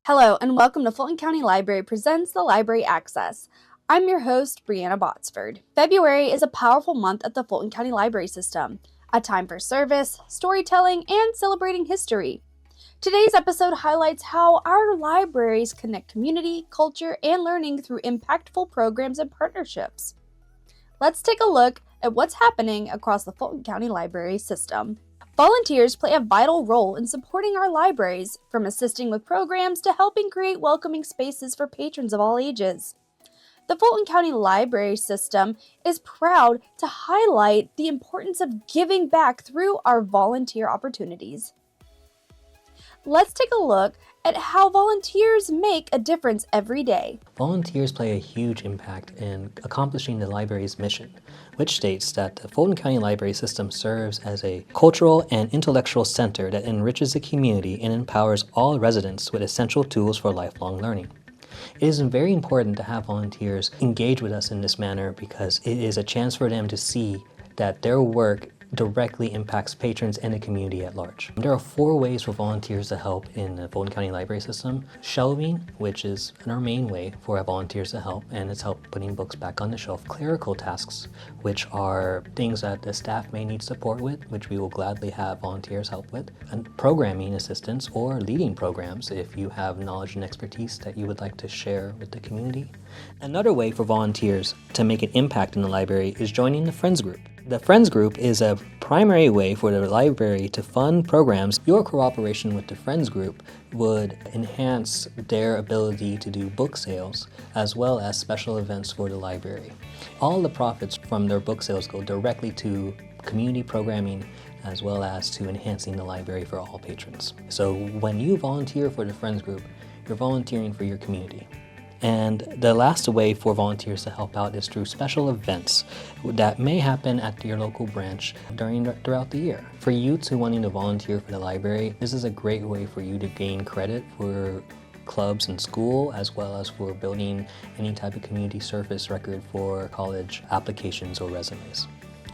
Hello, and welcome to Fulton County Library Presents the Library Access. I'm your host, Brianna Botsford. February is a powerful month at the Fulton County Library System, a time for service, storytelling, and celebrating history. Today's episode highlights how our libraries connect community, culture, and learning through impactful programs and partnerships. Let's take a look at what's happening across the Fulton County Library System. Volunteers play a vital role in supporting our libraries, from assisting with programs to helping create welcoming spaces for patrons of all ages. The Fulton County Library System is proud to highlight the importance of giving back through our volunteer opportunities. Let's take a look at how volunteers make a difference every day. Volunteers play a huge impact in accomplishing the library's mission, which states that the Fulton County Library System serves as a cultural and intellectual center that enriches the community and empowers all residents with essential tools for lifelong learning. It is very important to have volunteers engage with us in this manner because it is a chance for them to see that their work directly impacts patrons and the community at large. There are 4 ways for volunteers to help in the Fulton County Library System. Shelving, which is our main way for our volunteers to help, and it's help putting books back on the shelf. Clerical tasks, which are things that the staff may need support with, which we will gladly have volunteers help with. And programming assistance or leading programs if you have knowledge and expertise that you would like to share with the community. Another way for volunteers to make an impact in the library is joining the Friends Group. The Friends Group is a primary way for the library to fund programs. Your cooperation with the Friends Group would enhance their ability to do book sales as well as special events for the library. All the profits from their book sales go directly to community programming as well as to enhancing the library for all patrons. So when you volunteer for the Friends Group, you're volunteering for your community. And the last way for volunteers to help out is through special events that may happen at your local branch throughout the year. For youths who wanting to volunteer for the library, this is a great way for you to gain credit for clubs in school as well as for building any type of community service record for college applications or resumes.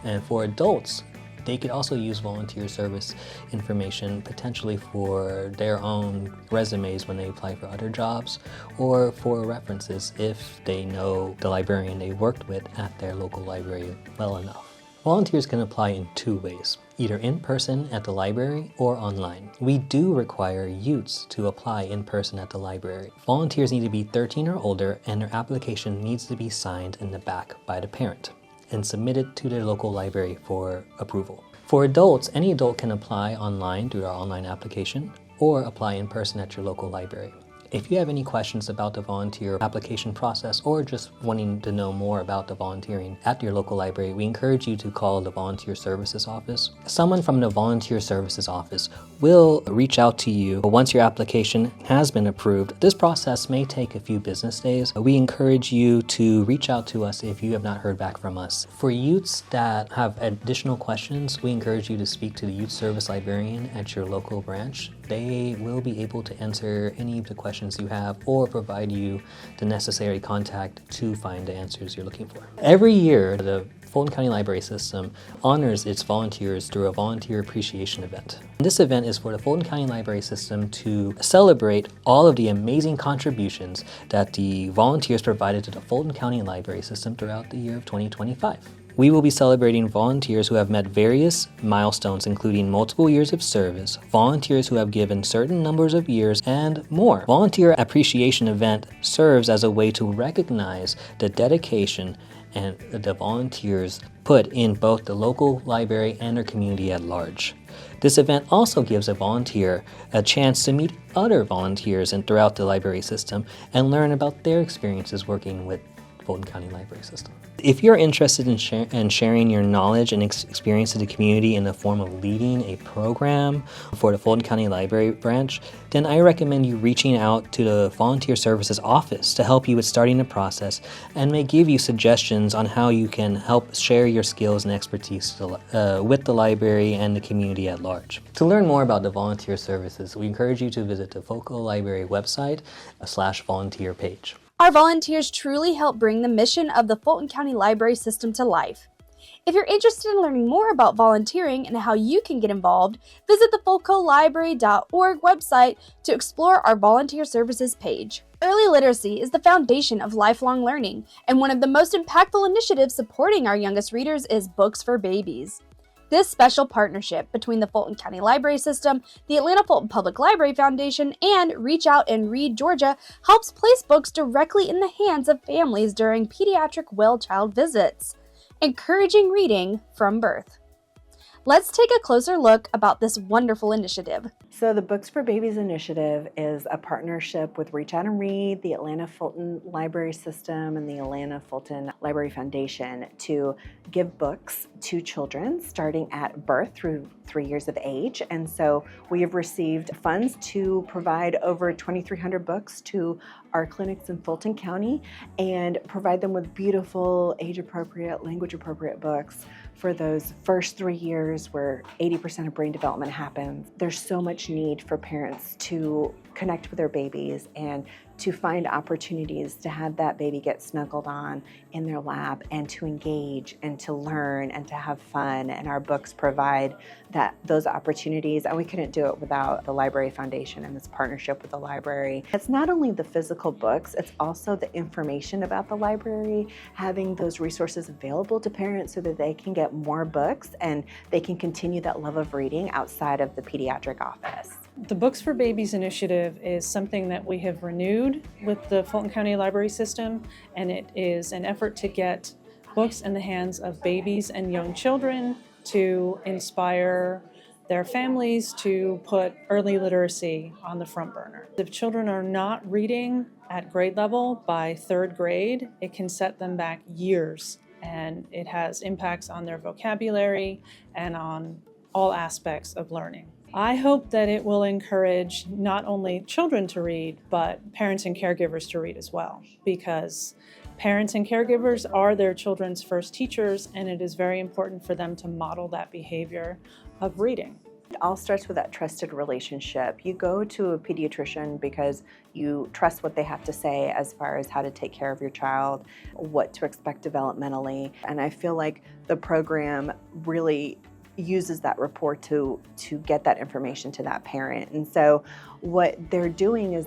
And for adults, they could also use volunteer service information potentially for their own resumes when they apply for other jobs or for references if they know the librarian they worked with at their local library well enough. Volunteers can apply in 2 ways, either in person at the library or online. We do require youths to apply in person at the library. Volunteers need to be 13 or older and their application needs to be signed in the back by the parent and submitted to their local library for approval. For adults, any adult can apply online through our online application or apply in person at your local library. If you have any questions about the volunteer application process or just wanting to know more about the volunteering at your local library, we encourage you to call the Volunteer Services Office. Someone from the Volunteer Services Office will reach out to you once your application has been approved. This process may take a few business days. We encourage you to reach out to us if you have not heard back from us. For youths that have additional questions, we encourage you to speak to the Youth Service Librarian at your local branch. They will be able to answer any of the questions you have or provide you the necessary contact to find the answers you're looking for. Every year, the Fulton County Library System honors its volunteers through a volunteer appreciation event. This event is for the Fulton County Library System to celebrate all of the amazing contributions that the volunteers provided to the Fulton County Library System throughout the year of 2025. We will be celebrating volunteers who have met various milestones, including multiple years of service, volunteers who have given certain numbers of years, and more. Volunteer Appreciation Event serves as a way to recognize the dedication and the volunteers put in both the local library and their community at large. This event also gives a volunteer a chance to meet other volunteers throughout the library system and learn about their experiences working with Fulton County Library System. If you're interested in sharing your knowledge and experience to the community in the form of leading a program for the Fulton County Library branch, then I recommend you reaching out to the Volunteer Services Office to help you with starting the process and may give you suggestions on how you can help share your skills and expertise with the library and the community at large. To learn more about the volunteer services, we encourage you to visit the Fulton Library website /volunteer page. Our volunteers truly help bring the mission of the Fulton County Library System to life. If you're interested in learning more about volunteering and how you can get involved, visit the fulcolibrary.org website to explore our volunteer services page. Early literacy is the foundation of lifelong learning, and one of the most impactful initiatives supporting our youngest readers is Books for Babies. This special partnership between the Fulton County Library System, the Atlanta Fulton Public Library Foundation, and Reach Out and Read Georgia helps place books directly in the hands of families during pediatric well child visits, encouraging reading from birth. Let's take a closer look about this wonderful initiative. So the Books for Babies initiative is a partnership with Reach Out and Read, the Atlanta Fulton Library System, and the Atlanta Fulton Library Foundation to give books to children starting at birth through 3 years of age. And so we have received funds to provide over 2,300 books to our clinics in Fulton County and provide them with beautiful, age-appropriate, language-appropriate books for those first 3 years where 80% of brain development happens. There's so much need for parents to connect with their babies and to find opportunities to have that baby get snuggled on in their lap and to engage and to learn and to have fun. And our books provide those opportunities, and we couldn't do it without the Library Foundation and this partnership with the library. It's not only the physical books, it's also the information about the library, having those resources available to parents so that they can get more books and they can continue that love of reading outside of the pediatric office. The Books for Babies initiative is something that we have renewed with the Fulton County Library System, and it is an effort to get books in the hands of babies and young children to inspire their families to put early literacy on the front burner. If children are not reading at grade level by third grade, it can set them back years, and it has impacts on their vocabulary and on all aspects of learning. I hope that it will encourage not only children to read, but parents and caregivers to read as well, because parents and caregivers are their children's first teachers, and it is very important for them to model that behavior of reading. It all starts with that trusted relationship. You go to a pediatrician because you trust what they have to say as far as how to take care of your child, what to expect developmentally, and I feel like the program really uses that rapport to get that information to that parent. And so what they're doing is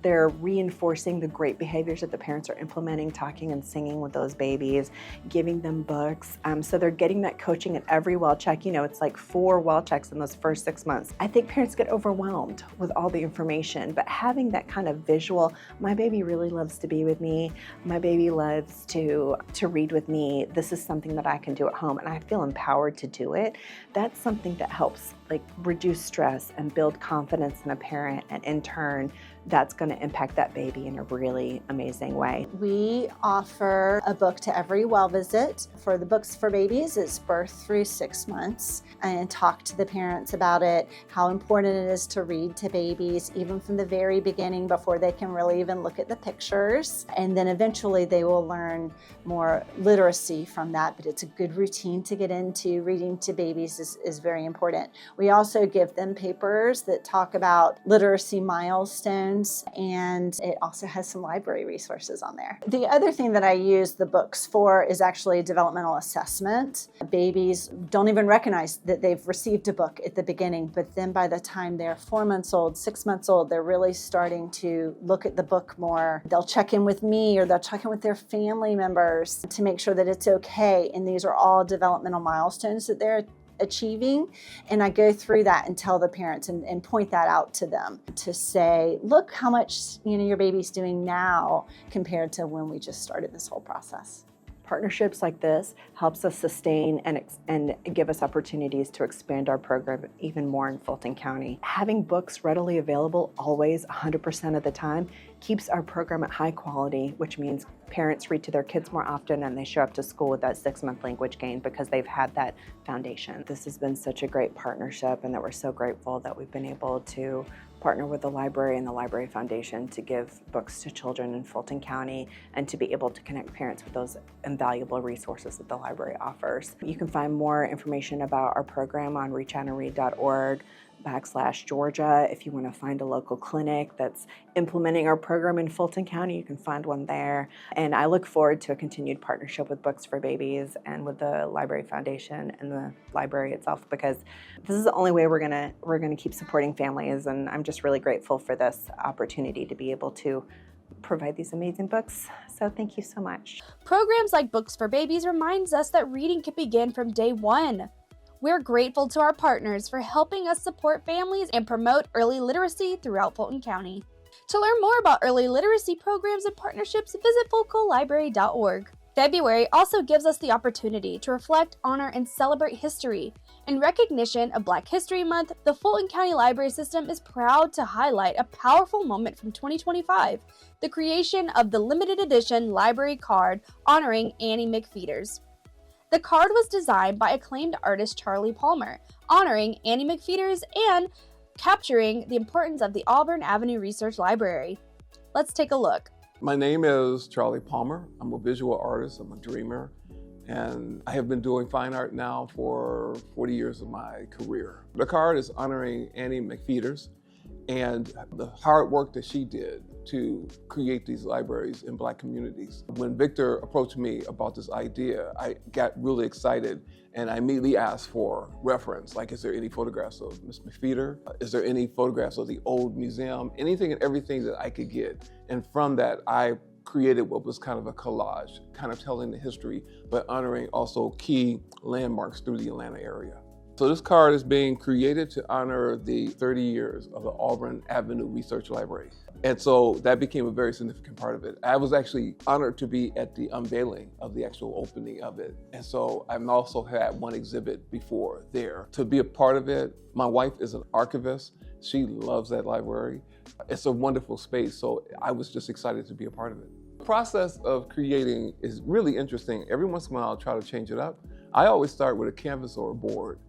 they're reinforcing the great behaviors that the parents are implementing, talking and singing with those babies, giving them books. So they're getting that coaching at every well check. It's like 4 well checks in those first 6 months. I think parents get overwhelmed with all the information, but having that kind of visual, my baby really loves to be with me, my baby loves to read with me, this is something that I can do at home and I feel empowered to do it. That's something that helps reduce stress and build confidence in a parent, and in turn that's going to impact that baby in a really amazing way. We offer a book to every well visit. For the Books for Babies, it's birth through 6 months, and talk to the parents about it, how important it is to read to babies, even from the very beginning before they can really even look at the pictures. And then eventually they will learn more literacy from that, but it's a good routine to get into. Reading to babies is very important. We also give them papers that talk about literacy milestones, and it also has some library resources on there. The other thing that I use the books for is actually developmental assessment. Babies don't even recognize that they've received a book at the beginning, but then by the time they're 4 months old, 6 months old, they're really starting to look at the book more. They'll check in with me or they'll check in with their family members to make sure that it's okay. And these are all developmental milestones that they're achieving, and I go through that and tell the parents and point that out to them to say, look how much your baby's doing now compared to when we just started this whole process. Partnerships like this helps us sustain and give us opportunities to expand our program even more in Fulton County. Having books readily available always 100% of the time keeps our program at high quality, which means parents read to their kids more often and they show up to school with that 6-month language gain because they've had that foundation. This has been such a great partnership, and that we're so grateful that we've been able to partner with the library and the Library Foundation to give books to children in Fulton County and to be able to connect parents with those invaluable resources that the library offers. You can find more information about our program on reachouandread.org. Georgia. If you want to find a local clinic that's implementing our program in Fulton County, you can find one there. And I look forward to a continued partnership with Books for Babies and with the Library Foundation and the library itself, because this is the only way we're gonna keep supporting families. And I'm just really grateful for this opportunity to be able to provide these amazing books. So thank you so much. Programs like Books for Babies reminds us that reading can begin from day one. We're grateful to our partners for helping us support families and promote early literacy throughout Fulton County. To learn more about early literacy programs and partnerships, visit fulcolibrary.org. February also gives us the opportunity to reflect, honor, and celebrate history. In recognition of Black History Month, the Fulton County Library System is proud to highlight a powerful moment from 2025, the creation of the limited edition library card honoring Annie McPheeters. The card was designed by acclaimed artist Charlie Palmer, honoring Annie McPheeters and capturing the importance of the Auburn Avenue Research Library. Let's take a look. My name is Charlie Palmer. I'm a visual artist, I'm a dreamer, and I have been doing fine art now for 40 years of my career. The card is honoring Annie McPheeters and the hard work that she did to create these libraries in Black communities. When Victor approached me about this idea, I got really excited and I immediately asked for reference, like, is there any photographs of Miss McPheeter? Is there any photographs of the old museum? Anything and everything that I could get. And from that, I created what was kind of a collage, kind of telling the history, but honoring also key landmarks through the Atlanta area. So this card is being created to honor the 30 years of the Auburn Avenue Research Library. And so that became a very significant part of it. I was actually honored to be at the unveiling of the actual opening of it. And so I've also had one exhibit before there. To be a part of it, my wife is an archivist. She loves that library. It's a wonderful space, so I was just excited to be a part of it. The process of creating is really interesting. Every once in a while, I'll try to change it up. I always start with a canvas or a board.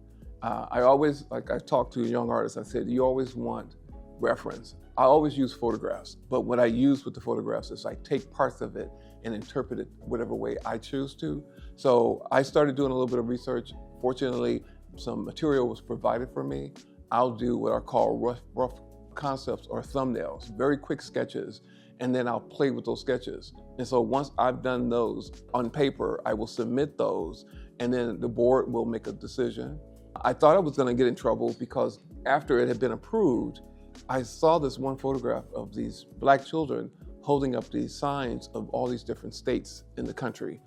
I always, like I talked to a young artist, I said, you always want reference. I always use photographs, but what I use with the photographs is I take parts of it and interpret it whatever way I choose to. So I started doing a little bit of research. Fortunately, some material was provided for me. I'll do what are called rough concepts or thumbnails, very quick sketches, and then I'll play with those sketches. And so once I've done those on paper, I will submit those, and then the board will make a decision. I thought I was gonna get in trouble because after it had been approved, I saw this one photograph of these Black children holding up these signs of all these different states in the country.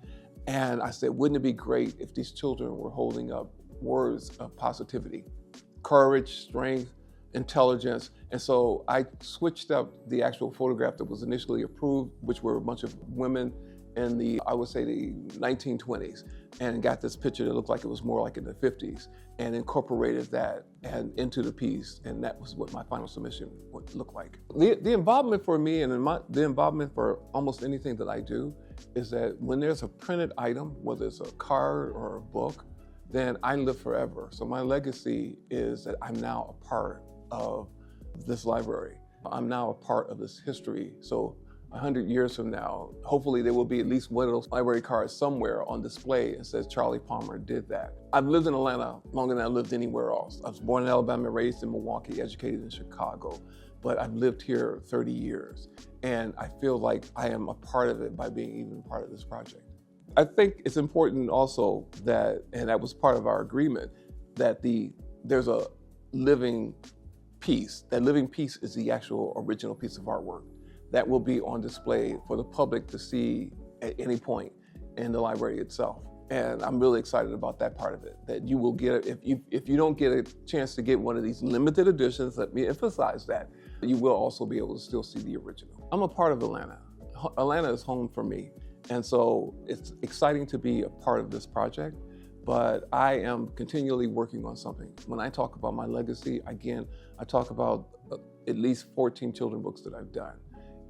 And I said, wouldn't it be great if these children were holding up words of positivity, courage, strength, intelligence. And so I switched up the actual photograph that was initially approved, which were a bunch of women in the, I would say, the 1920s, and got this picture that looked like it was more like in the 50s, and incorporated that and into the piece, and that was what my final submission would look like. The involvement for me, and the involvement for almost anything that I do, is that when there's a printed item, whether it's a card or a book, then I live forever. So my legacy is that I'm now a part of this library. I'm now a part of this history. So 100 years from now, hopefully there will be at least one of those library cards somewhere on display and says Charlie Palmer did that. I've lived in Atlanta longer than I lived anywhere else. I was born in Alabama, raised in Milwaukee, educated in Chicago, but I've lived here 30 years. And I feel like I am a part of it by being even part of this project. I think it's important also that, and that was part of our agreement, that there's a living piece. That living piece is the actual original piece of artwork that will be on display for the public to see at any point in the library itself. And I'm really excited about that part of it, that you will get, if you don't get a chance to get one of these limited editions, let me emphasize that, you will also be able to still see the original. I'm a part of Atlanta. Atlanta is home for me. And so it's exciting to be a part of this project, but I am continually working on something. When I talk about my legacy, again, I talk about at least 14 children's books that I've done.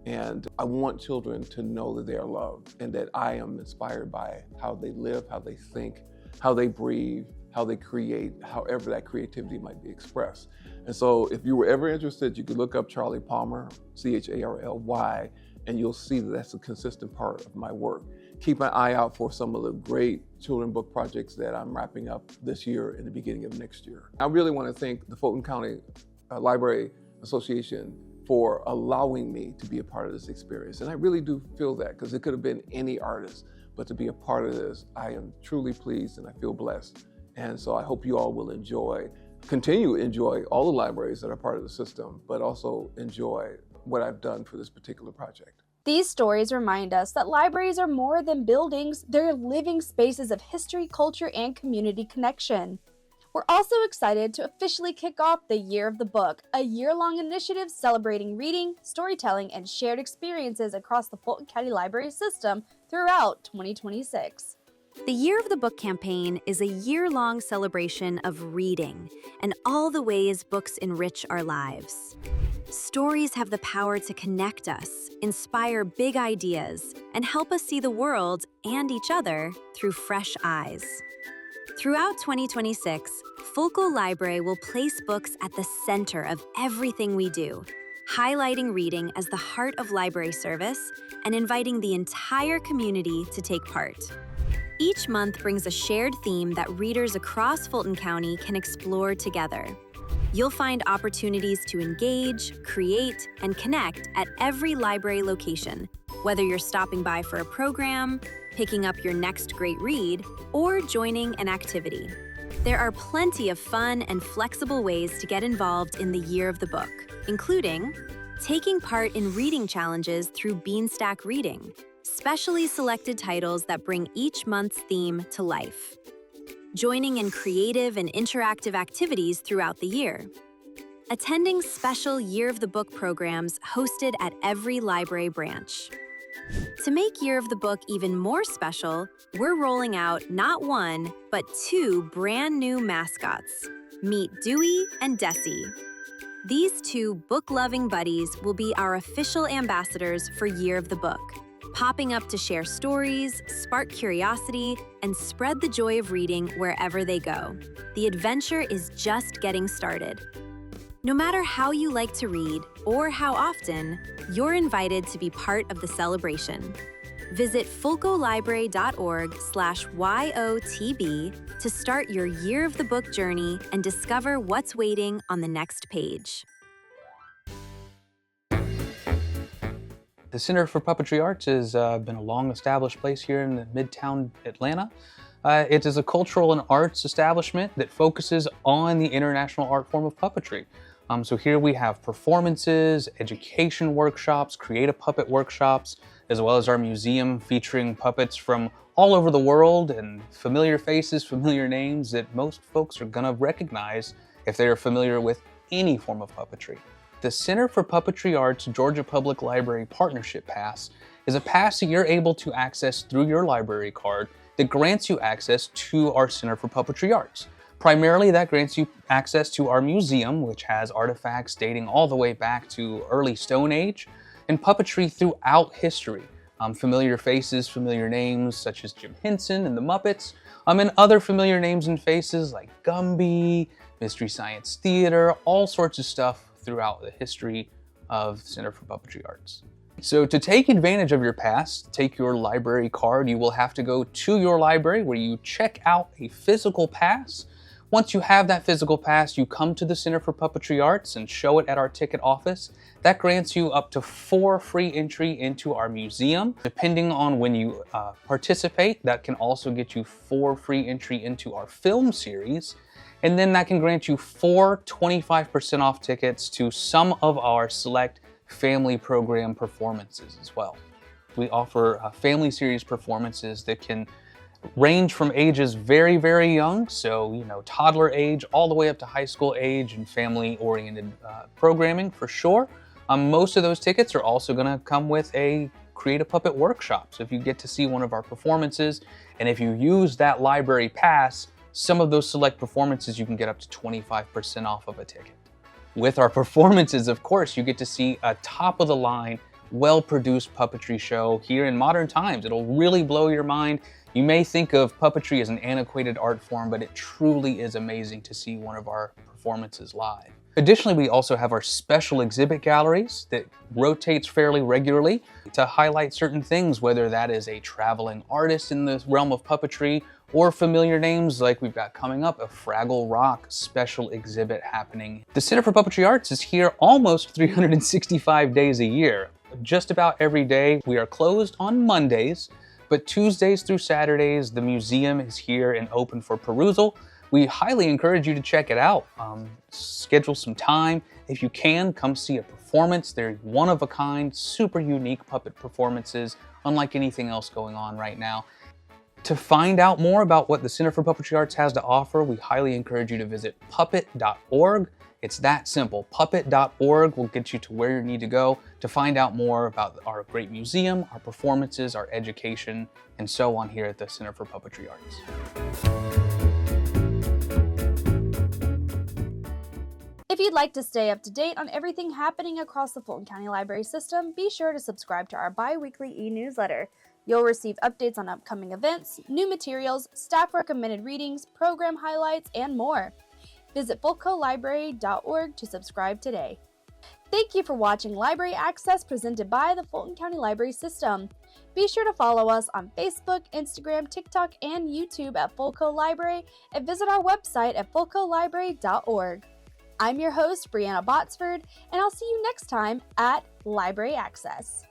And I want children to know that they are loved and that I am inspired by how they live, how they think, how they breathe, how they create, however that creativity might be expressed. And so if you were ever interested, you could look up Charlie Palmer, C-H-A-R-L-Y, and you'll see that that's a consistent part of my work. Keep an eye out for some of the great children's book projects that I'm wrapping up this year and the beginning of next year. I really want to thank the Fulton County Library Association for allowing me to be a part of this experience. And I really do feel that, because it could have been any artist, but to be a part of this, I am truly pleased and I feel blessed. And so I hope you all will continue to enjoy all the libraries that are part of the system, but also enjoy what I've done for this particular project. These stories remind us that libraries are more than buildings, they're living spaces of history, culture, and community connection. We're also excited to officially kick off the Year of the Book, a year-long initiative celebrating reading, storytelling, and shared experiences across the Fulton County Library System throughout 2026. The Year of the Book campaign is a year-long celebration of reading and all the ways books enrich our lives. Stories have the power to connect us, inspire big ideas, and help us see the world and each other through fresh eyes. Throughout 2026, Fulco Library will place books at the center of everything we do, highlighting reading as the heart of library service and inviting the entire community to take part. Each month brings a shared theme that readers across Fulton County can explore together. You'll find opportunities to engage, create, and connect at every library location, whether you're stopping by for a program, picking up your next great read, or joining an activity. There are plenty of fun and flexible ways to get involved in the Year of the Book, including taking part in reading challenges through Beanstack Reading, specially selected titles that bring each month's theme to life, joining in creative and interactive activities throughout the year, attending special Year of the Book programs hosted at every library branch. To make Year of the Book even more special, we're rolling out not one, but 2 brand new mascots. Meet Dewey and Desi. These 2 book-loving buddies will be our official ambassadors for Year of the Book, popping up to share stories, spark curiosity, and spread the joy of reading wherever they go. The adventure is just getting started. No matter how you like to read or how often, you're invited to be part of the celebration. Visit fulcolibrary.org/YOTB to start your Year of the Book journey and discover what's waiting on the next page. The Center for Puppetry Arts has been a long-established place here in Midtown Atlanta. It is a cultural and arts establishment that focuses on the international art form of puppetry. So here we have performances, education workshops, creative puppet workshops, as well as our museum featuring puppets from all over the world and familiar faces, familiar names that most folks are gonna recognize if they are familiar with any form of puppetry. The Center for Puppetry Arts Georgia Public Library Partnership Pass is a pass that you're able to access through your library card that grants you access to our Center for Puppetry Arts. Primarily, that grants you access to our museum, which has artifacts dating all the way back to early Stone Age, and puppetry throughout history. Familiar faces, familiar names such as Jim Henson and the Muppets, and other familiar names and faces like Gumby, Mystery Science Theater, all sorts of stuff throughout the history of the Center for Puppetry Arts. So to take advantage of your pass, take your library card, you will have to go to your library where you check out a physical pass. Once you have that physical pass, you come to the Center for Puppetry Arts and show it at our ticket office. That grants you up to 4 free entry into our museum. Depending on when you participate, that can also get you 4 free entry into our film series. And then that can grant you 4 25% off tickets to some of our select family program performances as well. We offer family series performances that can range from ages very, very young, so toddler age all the way up to high school age, and family-oriented programming for sure. Most of those tickets are also going to come with a creative puppet workshop. So if you get to see one of our performances, and if you use that library pass, some of those select performances you can get up to 25% off of a ticket. With our performances, of course, you get to see a top-of-the-line, well-produced puppetry show here in modern times. It'll really blow your mind. You may think of puppetry as an antiquated art form, but it truly is amazing to see one of our performances live. Additionally, we also have our special exhibit galleries that rotates fairly regularly to highlight certain things, whether that is a traveling artist in the realm of puppetry or familiar names like we've got coming up, a Fraggle Rock special exhibit happening. The Center for Puppetry Arts is here almost 365 days a year. Just about every day. We are closed on Mondays, but Tuesdays through Saturdays, the museum is here and open for perusal. We highly encourage you to check it out. Schedule some time. If you can, come see a performance. They're one-of-a-kind, super unique puppet performances, unlike anything else going on right now. To find out more about what the Center for Puppetry Arts has to offer, we highly encourage you to visit puppet.org. It's that simple. Puppet.org will get you to where you need to go to find out more about our great museum, our performances, our education, and so on here at the Center for Puppetry Arts. If you'd like to stay up to date on everything happening across the Fulton County Library System, be sure to subscribe to our bi-weekly e-newsletter. You'll receive updates on upcoming events, new materials, staff-recommended readings, program highlights, and more. Visit fulcolibrary.org to subscribe today. Thank you for watching Library Access presented by the Fulton County Library System. Be sure to follow us on Facebook, Instagram, TikTok, and YouTube at Fulco Library, and visit our website at fulcolibrary.org. I'm your host, Brianna Botsford, and I'll see you next time at Library Access.